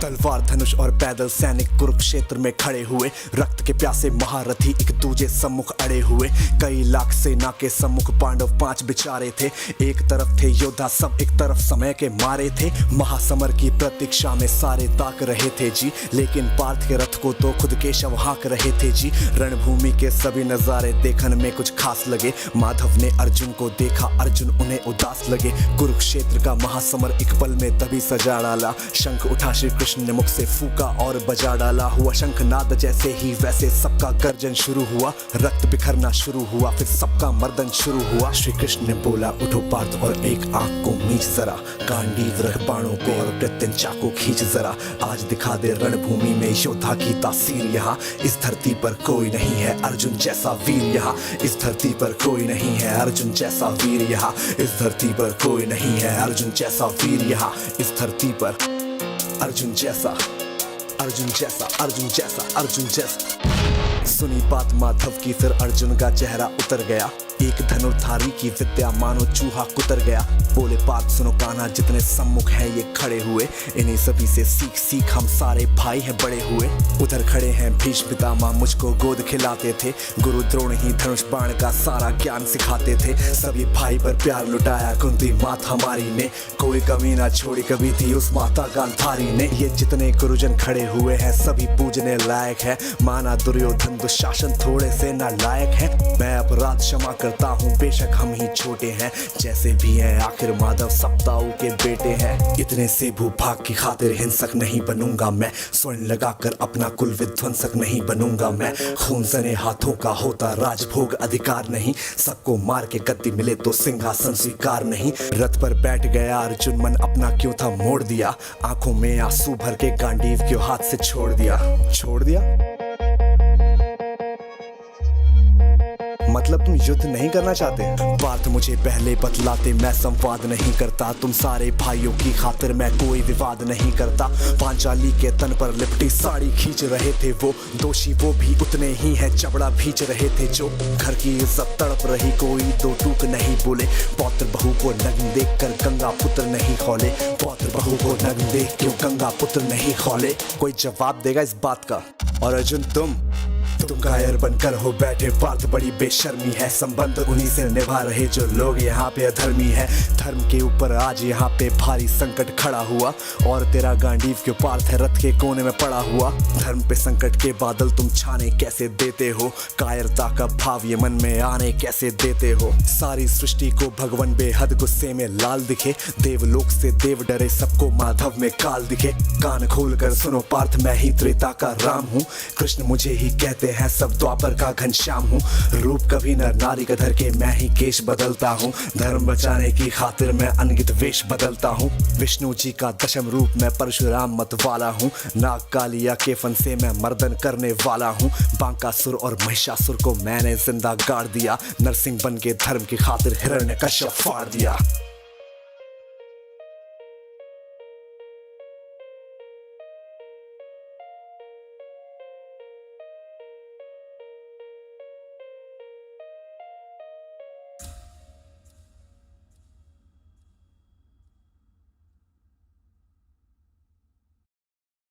तलवार धनुष और पैदल सैनिक कुरुक्षेत्र में खड़े हुए, रक्त के प्यासे महारथी एक दूजे सम्मुख अड़े हुए। कई लाख सेना के सम्मुख पांडव 5 बिचारे थे। एक तरफ थे योद्धा सब, एक तरफ समय के मारे थे। महासमर की प्रतीक्षा में सारे ताक रहे थे जी, लेकिन पार्थ के रथ को तो खुद केशव हाँक रहे थे जी। रणभूमि के सभी नजारे देखने में कुछ खास लगे। माधव ने अर्जुन को देखा, अर्जुन उन्हें उदास लगे। कुरुक्षेत्र का महासमर एक पल में तभी सजा डाला। शंख उठा श्री कृष्ण ने मुख से फूका और बजा डाला। हुआ शंखनाद जैसे ही वैसे सबका गर्जन शुरू हुआ। रक्त बिखरना शुरू हुआ, फिर सबका मर्दन शुरू हुआ। श्री कृष्ण ने बोला, उठो पार्थ और एक आंख को मीच जरा, गांडीव रख बाणों को और प्रत्यंचा को खींच जरा। आज दिखा दे रणभूमि में योद्धा की तासीर यहाँ। इस धरती पर कोई नहीं है अर्जुन जैसा वीर यहाँ। इस धरती पर कोई नहीं है अर्जुन जैसा वीर यहाँ। इस धरती पर कोई नहीं है अर्जुन जैसा वीर यहाँ। इस धरती पर अर्जुन जैसा, अर्जुन जैसा, अर्जुन जैसा, अर्जुन जैसा। सुनी बात माधव की, फिर अर्जुन का चेहरा उतर गया। एक धनुर्धारी की विद्या मानो चूहा कुतर गया। बोले पार्थ सुनो कान्हा, जितने सम्मुख हैं ये खड़े हुए, इन्हीं सभी से सीख सीख हम सारे भाई हैं बड़े हुए। उधर खड़े हैं भीष्म पितामह, मुझको गोद खिलाते थे। गुरु द्रोण ही धनुष बाण का सारा ज्ञान सिखाते थे। सभी भाई पर प्यार लुटाया कुंती मात हमारी ने, कोई कमी ना छोड़ी कभी थी उस माता गांधारी ने। ये जितने गुरुजन खड़े हुए हैं सभी पूजने लायक है। माना दुर्योधन दुशासन थोड़े से नालायक है। मैं अपराध क्षमा करता हूँ, बेशक हम ही छोटे हैं, जैसे भी हैं आखिर माधव सप्ताऊ के बेटे हैं। इतने से भूभाग की खातिर हिंसक नहीं बनूंगा मैं, स्वर्ण लगाकर अपना कुल विध्वंसक नहीं बनूंगा मैं। खून सने हाथों का होता राजभोग अधिकार नहीं, सबको मार के गद्दी मिले तो सिंहासन स्वीकार नहीं। रथ पर बैठ गया अर्जुन, मन अपना क्यों था मोड़ दिया। आंखों में आंसू भर के गांडीव क्यों हाथ से छोड़ दिया। छोड़ दिया मतलब तुम युद्ध नहीं करना चाहते। बात मुझे पहले बतलाते, मैं संवाद नहीं करता। तुम सारे भाइयों की खातिर मैं कोई विवाद नहीं करता। पांचाली के तन पर लिपटी साड़ी खींच रहे थे वो, दोषी वो भी उतने ही है, चबड़ा भींच रहे थे जो। घर की इज्जत तड़प रही, कोई दो टूक नहीं बोले। पौत्र बहू को नग्न देख कर गंगा पुत्र नहीं खौले। पौत्र बहू को नग्न देख क्यों गंगा पुत्र नहीं खौले। कोई जवाब देगा इस बात का। और अर्जुन तुम कायर बनकर हो बैठे, पार्थ बड़ी बेशर्मी है। संबंध उन्हीं से निभा रहे जो लोग यहाँ पे अधर्मी है। धर्म के ऊपर आज यहाँ पे भारी संकट खड़ा हुआ, और तेरा गांडीव क्यों पार्थ है रथ के कोने में पड़ा हुआ। धर्म पे संकट के बादल तुम छाने कैसे देते हो, कायरता का भाव ये मन में आने कैसे देते हो। सारी सृष्टि को भगवान बेहद गुस्से में लाल दिखे, देवलोक से देव डरे सबको माधव में काल दिखे। कान खोल कर सुनो पार्थ, मैं ही त्रेता का राम हूँ, कृष्ण मुझे ही कहते हैं सब द्वापर का घनश्याम हूँ। रूप कभी नर नारी का धर के मैं ही केश बदलता हूँ, धर्म बचाने की खातिर मैं अनगित वेश बदलता हूँ। विष्णु जी का दशम रूप मैं परशुराम मत वाला हूँ, नाग कालिया के फन से मैं मर्दन करने वाला हूँ। बांकासुर और महिषासुर को मैंने जिंदा गाड़ दिया, नरसिंह बन के धर्म की खातिर हिरण्यकश्यप फाड़ दिया।